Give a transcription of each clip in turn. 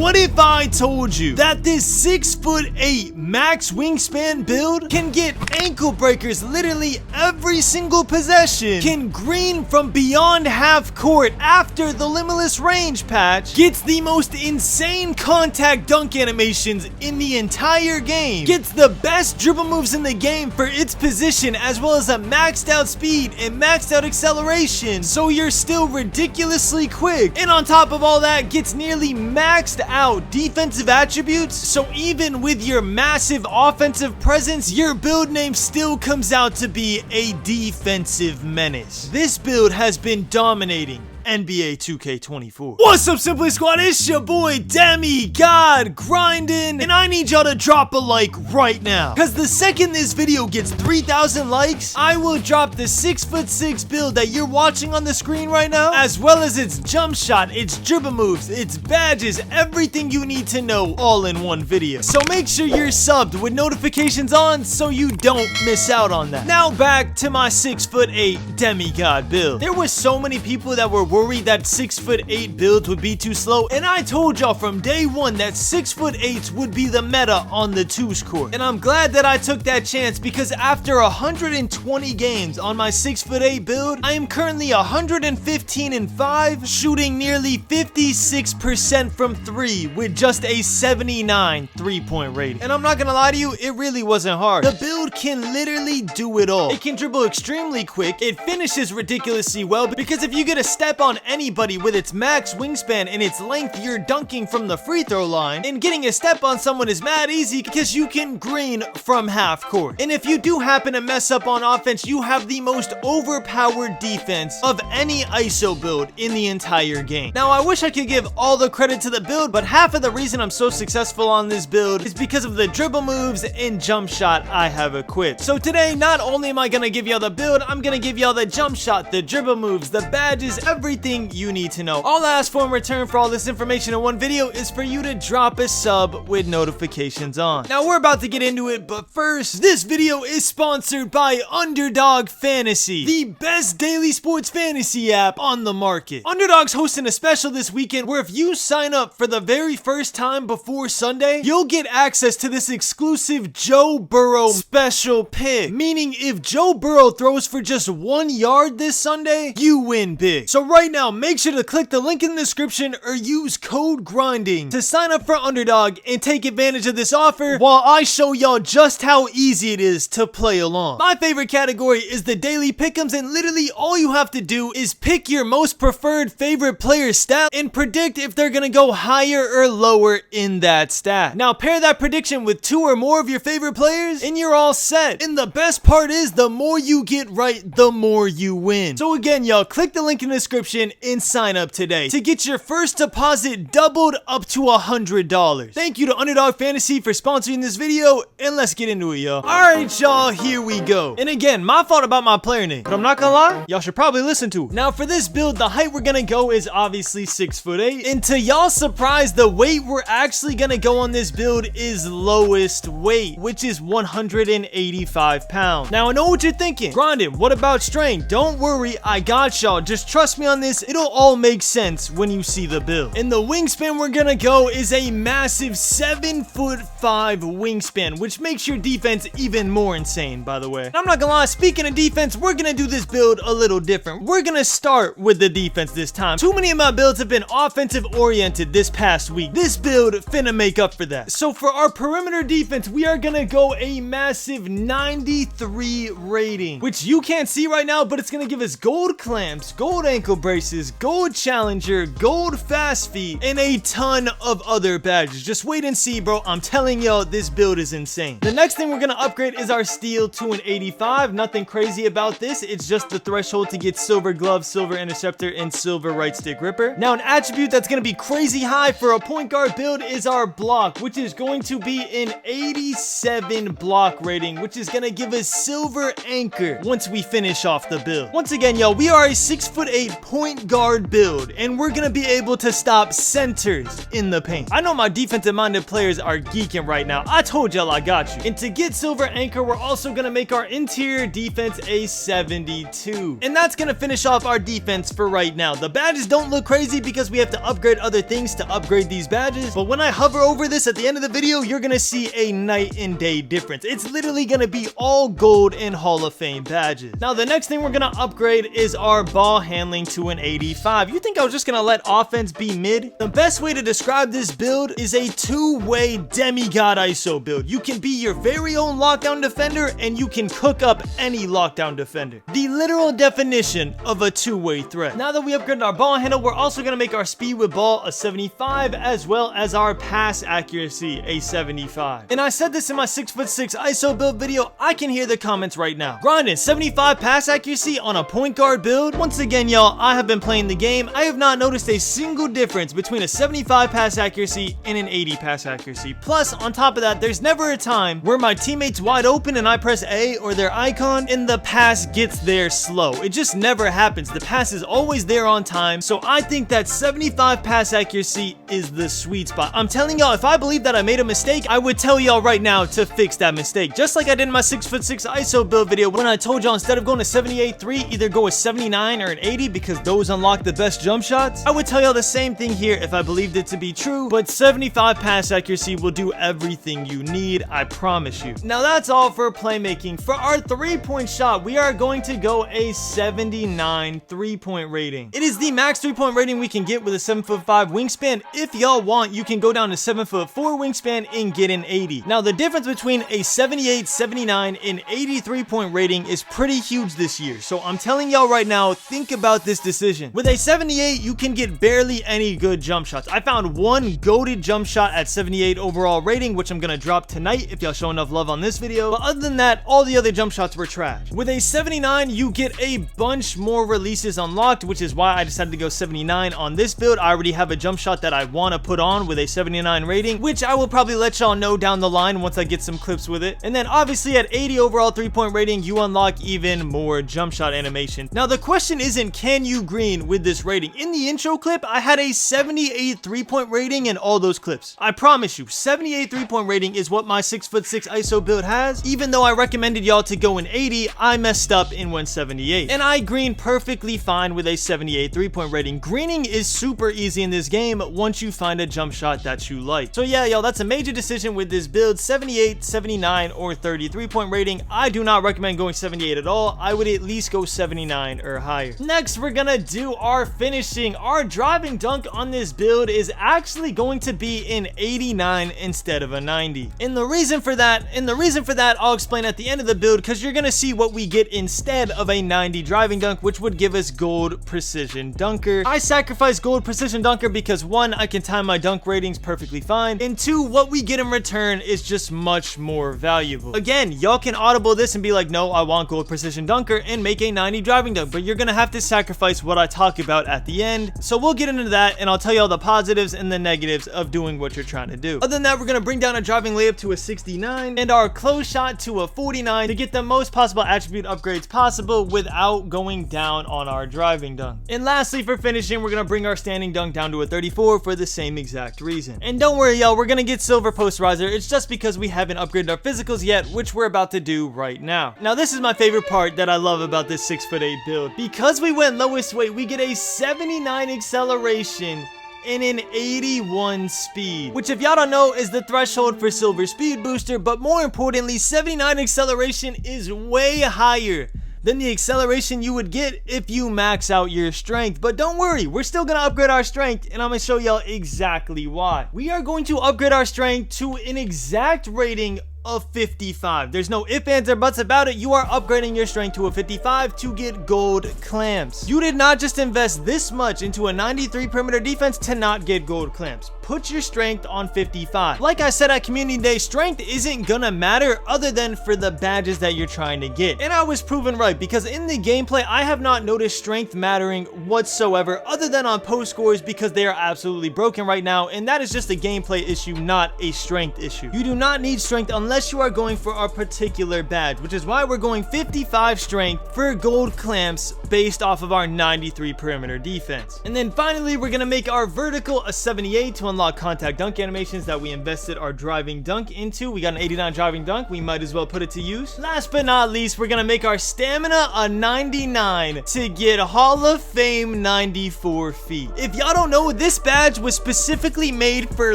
what if I told you that this 6'8" max wingspan build can get ankle breakers literally every single possession, can green from beyond half court after the limitless range patch, gets the most insane contact dunk animations in the entire game, gets the best dribble moves in the game for its position, as well as a maxed out speed and maxed out acceleration, so you're still ridiculously quick, and on top of all that gets nearly maxed out defensive attributes, so even with your massive offensive presence, your build name still comes out to be a defensive menace. This build has been dominating NBA 2K24. What's up, Simply Squad? It's your boy Demigod grinding, and I need y'all to drop a like right now, because the second this video gets 3,000 likes, I will drop the 6'6" build that you're watching on the screen right now, as well as its jump shot, its dribble moves, its badges, everything you need to know all in one video. So make sure you're subbed with notifications on so you don't miss out on that. Now back to my 6'8" Demigod build. There were so many people that were worried that 6'8" builds would be too slow, and I told y'all from day one that 6'8" would be the meta on the 2s court, and I'm glad that I took that chance, because after 120 games on my 6'8" build, I am currently 115-5, shooting nearly 56% from 3 with just a 79 3-point rating. And I'm not gonna lie to you, it really wasn't hard. The build can literally do it all. It can dribble extremely quick, it finishes ridiculously well, because if you get a step on anybody with its max wingspan and its length, you're dunking from the free throw line, and getting a step on someone is mad easy because you can green from half court. And if you do happen to mess up on offense, you have the most overpowered defense of any ISO build in the entire game. Now, I wish I could give all the credit to the build, but half of the reason I'm so successful on this build is because of the dribble moves and jump shot I have equipped. So today, not only am I gonna give y'all the build, I'm gonna give y'all the jump shot, the dribble moves, the badges, everything you need to know. All I ask for in return for all this information in one video is for you to drop a sub with notifications on. Now we're about to get into it, but first, this video is sponsored by Underdog Fantasy, the best daily sports fantasy app on the market. Underdog's hosting a special this weekend where if you sign up for the very first time before Sunday, you'll get access to this exclusive Joe Burrow special pick, meaning if Joe Burrow throws for just 1 yard this Sunday, you win big. So right now, make sure to click the link in the description or use code GRINDING to sign up for Underdog and take advantage of this offer while I show y'all just how easy it is to play along. My favorite category is the daily pick'ems, and literally all you have to do is pick your most preferred favorite player's stat and predict if they're gonna go higher or lower in that stat. Now pair that prediction with 2 or more of your favorite players and you're all set. And the best part is, the more you get right, the more you win. So again, y'all, click the link in the description and sign up today to get your first deposit doubled up to $100. Thank you to Underdog Fantasy for sponsoring this video, and let's get into it, y'all. Alright, y'all, here we go. And again, my fault about my player name, but I'm not gonna lie, y'all should probably listen to it. Now for this build, the height we're gonna go is obviously 6'8", and to y'all's surprise, the weight we're actually gonna go on this build is lowest weight, which is 185 pounds. Now I know what you're thinking, Grinding, what about strength? Don't worry, I got y'all. Just trust me on this, it'll all make sense when you see the build. And the wingspan we're gonna go is a massive 7'5" wingspan, which makes your defense even more insane, by the way. And I'm not gonna lie, speaking of defense, we're gonna do this build a little different. We're gonna start with the defense this time. Too many of my builds have been offensive oriented this past week. This build finna make up for that. So for our perimeter defense, we are gonna go a massive 93 rating, which you can't see right now, but it's gonna give us gold clamps, gold ankle braces, gold challenger, gold fast feet, and a ton of other badges. Just wait and see, bro. I'm telling y'all, this build is insane. The next thing we're gonna upgrade is our steal to an 85. Nothing crazy about this. It's just the threshold to get silver glove, silver interceptor, and silver right stick gripper. Now, an attribute that's gonna be crazy high for a point guard build is our block, which is going to be an 87 block rating, which is gonna give us silver anchor once we finish off the build. Once again, yo, we are a 6'8" point guard build, and we're gonna be able to stop centers in the paint. I know my defensive-minded players are geeking right now. I told y'all I got you. And to get silver anchor, we're also gonna make our interior defense a 72. And that's gonna finish off our defense for right now. The badges don't look crazy because we have to upgrade other things to upgrade these badges, but when I hover over this at the end of the video, you're gonna see a night and day difference. It's literally gonna be all gold and Hall of Fame badges. Now, the next thing we're gonna upgrade is our ball handling to an 85. You think I was just gonna let offense be mid? The best way to describe this build is a two-way demigod ISO build. You can be your very own lockdown defender, and you can cook up any lockdown defender. The literal definition of a two-way threat. Now that we upgraded our ball handle, we're also gonna make our speed with ball a 75, as well as our pass accuracy a 75. And I said this in my 6'6" ISO build video. I can hear the comments right now. Grinding 75 pass accuracy on a point guard build? Once again, y'all, I have been playing the game. I have not noticed a single difference between a 75 pass accuracy and an 80 pass accuracy. Plus, on top of that, there's never a time where my teammate's wide open and I press A or their icon and the pass gets there slow. It just never happens. The pass is always there on time. So I think that 75 pass accuracy is the sweet spot. I'm telling y'all, if I believe that I made a mistake, I would tell y'all right now to fix that mistake. Just like I did in my 6'6" ISO build video when I told y'all instead of going to 78.3, either go with 79 or an 80 because those unlock the best jump shots. I would tell y'all the same thing here if I believed it to be true, but 75 pass accuracy will do everything you need, I promise you. Now that's all for playmaking. For our 3-point shot, we are going to go a 79 3-point rating. It is the max 3-point rating we can get with a 7'5" wingspan. If y'all want, you can go down to 7'4" wingspan and get an 80. Now the difference between a 78, 79, and 83-point rating is pretty huge this year. So I'm telling y'all right now, think about this decision. With a 78, you can get barely any good jump shots. I found one goated jump shot at 78 overall rating, which I'm gonna drop tonight if y'all show enough love on this video. But other than that, all the other jump shots were trash. With a 79, you get a bunch more releases unlocked, which is why I decided to go 79 on this build. I already have a jump shot that I want to put on with a 79 rating, which I will probably let y'all know down the line once I get some clips with it. And then obviously at 80 overall 3-point rating, you unlock even more jump shot animation. Now the question isn't can you green with this rating. In the intro clip, I had a 78 3-point rating in all those clips. I promise you, 78 3-point rating is what my 6'6" ISO build has. Even though I recommended y'all to go in 80, I messed up and went 78. And I green perfectly fine with a 78 3-point rating. Greening is super easy in this game once you find a jump shot that you like. So yeah, y'all, that's a major decision with this build. 78, 79, or 30 3-point rating. I do not recommend going 78 at all. I would at least go 79 or higher. Next, we're gonna do our finishing. Our driving dunk on this build is actually going to be an 89 instead of a 90. And the reason for that, I'll explain at the end of the build, because you're gonna see what we get instead of a 90 driving dunk, which would give us gold precision dunker. I sacrifice gold precision dunker because 1, I can time my dunk ratings perfectly fine, and 2, what we get in return is just much more valuable. Again, y'all can audible this and be like, no, I want gold precision dunker, and make a 90 driving dunk, but you're gonna have to sacrifice what I talk about at the end. So we'll get into that, and I'll tell you all the positives and the negatives of doing what you're trying to do. Other than that, we're gonna bring down our driving layup to a 69 and our close shot to a 49 to get the most possible attribute upgrades possible without going down on our driving dunk. And lastly, for finishing, we're gonna bring our standing dunk down to a 34 for the same exact reason. And don't worry, y'all, we're gonna get silver posterizer. It's just because we haven't upgraded our physicals yet, which we're about to do right now. Now, this is my favorite part that I love about this 6'8" build. Because we went lowest weight, we get a 79 acceleration and an 81 speed, which if y'all don't know is the threshold for silver speed booster. But more importantly, 79 acceleration is way higher than the acceleration you would get if you max out your strength. But don't worry, we're still gonna upgrade our strength, and I'm gonna show y'all exactly why. We are going to upgrade our strength to an exact rating of 55. There's no ifs, ands, or buts about it. You are upgrading your strength to a 55 to get gold clamps. You did not just invest this much into a 93 perimeter defense to not get gold clamps. Put your strength on 55. Like I said at Community Day, strength isn't gonna matter other than for the badges that you're trying to get. And I was proven right, because in the gameplay, I have not noticed strength mattering whatsoever other than on post scores, because they are absolutely broken right now, and that is just a gameplay issue, not a strength issue. You do not need strength unless unless you are going for our particular badge, which is why we're going 55 strength for gold clamps based off of our 93 perimeter defense. And then finally, we're gonna make our vertical a 78 to unlock contact dunk animations that we invested our driving dunk into. We got an 89 driving dunk, we might as well put it to use. Last but not least, we're gonna make our stamina a 99 to get Hall of Fame 94 feet. If y'all don't know, this badge was specifically made for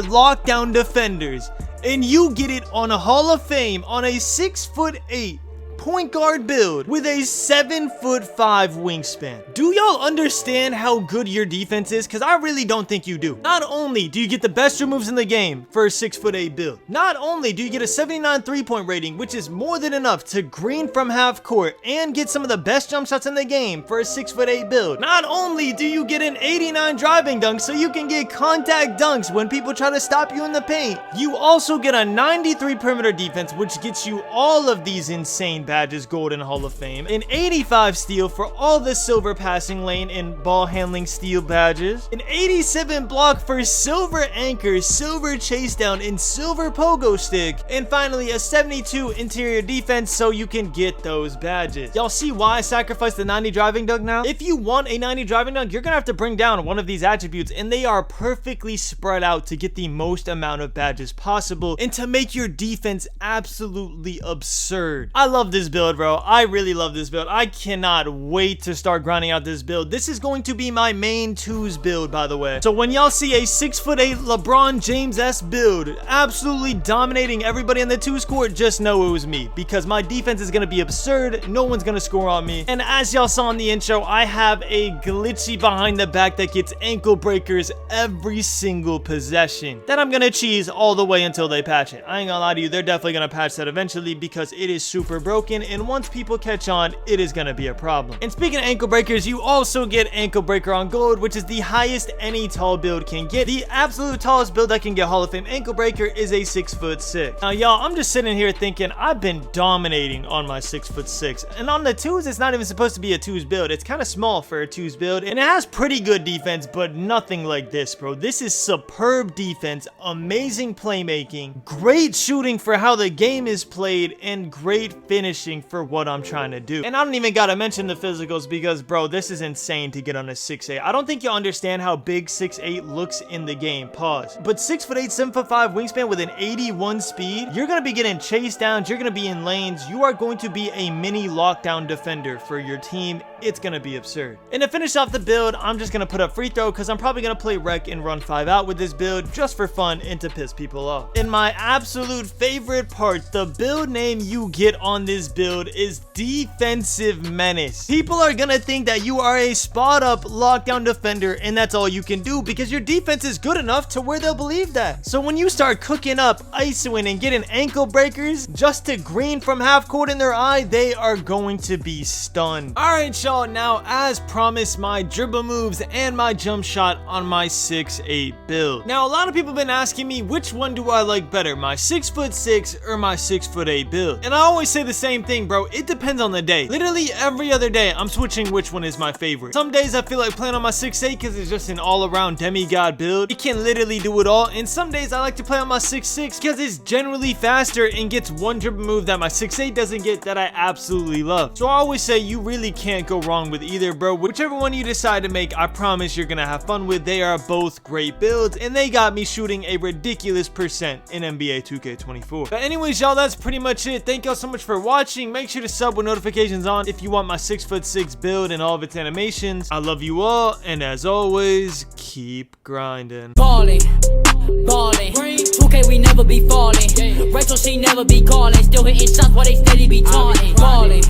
lockdown defenders, and you get it on a Hall of Fame on a 6'8" point guard build with a 7'5" wingspan. Do y'all understand how good your defense is? Because I really don't think you do. Not only do you get the best dribble moves in the game for a 6'8" build, not only do you get a 79 3-point rating, which is more than enough to green from half court and get some of the best jump shots in the game for a 6'8" build. Not only do you get an 89 driving dunk so you can get contact dunks when people try to stop you in the paint, you also get a 93 perimeter defense, which gets you all of these insane badges, gold and Hall of Fame, an 85 steal for all the silver passing lane and ball handling steal badges, an 87 block for silver anchor, silver chase down, and silver pogo stick, and finally a 72 interior defense so you can get those badges. Y'all see why I sacrificed the 90 driving dunk now? If you want a 90 driving dunk, you're gonna have to bring down one of these attributes, and they are perfectly spread out to get the most amount of badges possible and to make your defense absolutely absurd. I love this build, bro. I really love this build. I cannot wait to start grinding out this build. This is going to be my main twos build, by the way. So when y'all see a 6'8" LeBron James-esque build absolutely dominating everybody in the twos court, just know it was me, because my defense is going to be absurd. No one's going to score on me. And as y'all saw in the intro, I have a glitchy behind the back that gets ankle breakers every single possession that I'm going to cheese all the way until they patch it. I ain't gonna lie to you, they're definitely going to patch that eventually because it is super broken, and once people catch on, it is going to be a problem. And speaking of ankle breakers, you also get ankle breaker on gold, which is the highest any tall build can get. The absolute tallest build that can get Hall of Fame ankle breaker is a 6'6". Now y'all, I'm just sitting here thinking I've been dominating on my 6'6", and on the twos, it's not even supposed to be a twos build. It's kind of small for a twos build, and it has pretty good defense, but nothing like this, bro. This is superb defense, amazing playmaking, great shooting for how the game is played, and great finishing for what I'm trying to do. And I don't even gotta mention the physicals because, bro, this is insane to get on a 6'8". I don't think you understand how big 6'8" looks in the game. Pause. But 6'8", 7'5" wingspan with an 81 speed, you're gonna be getting chase downs, you're gonna be in lanes, you are going to be a mini lockdown defender for your team. It's gonna be absurd. And to finish off the build, I'm just gonna put up free throw because I'm probably gonna play rec and run 5 out with this build just for fun and to piss people off. And my absolute favorite part, the build name you get on this build is Defensive Menace. People are gonna think that you are a spot up lockdown defender and that's all you can do because your defense is good enough to where they'll believe that. So when you start cooking up, ISOing, and getting ankle breakers just to green from half court in their eye, they are going to be stunned. Alright y'all, now as promised, my dribble moves and my jump shot on my 6'8" build. Now a lot of people have been asking me which one do I like better, my 6'6" or my 6'8" build. And I always say the same thing, bro. It depends on the day. Literally every other day I'm switching which one is my favorite. Some days I feel like playing on my 6'8" because it's just an all-around demigod build. It can literally do it all. And some days I like to play on my 6'6" because it's generally faster and gets one dribble move that my 6'8" doesn't get that I absolutely love. So I always say you really can't go wrong with either, bro. Whichever one you decide to make, I promise you're gonna have fun with. They are both great builds and they got me shooting a ridiculous percent in NBA 2K24. But anyways, y'all, that's pretty much it. Thank y'all so much for watching. Make sure to sub with notifications on if you want my 6'6" build and all of its animations. I love you all, and as always, keep grinding. Ballin', 2K we never be falling. Rachel she never be calling. Still hitting shots while they steady be taunting. Ballin',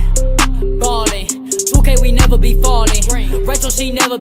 2K we never be falling. Rachel she never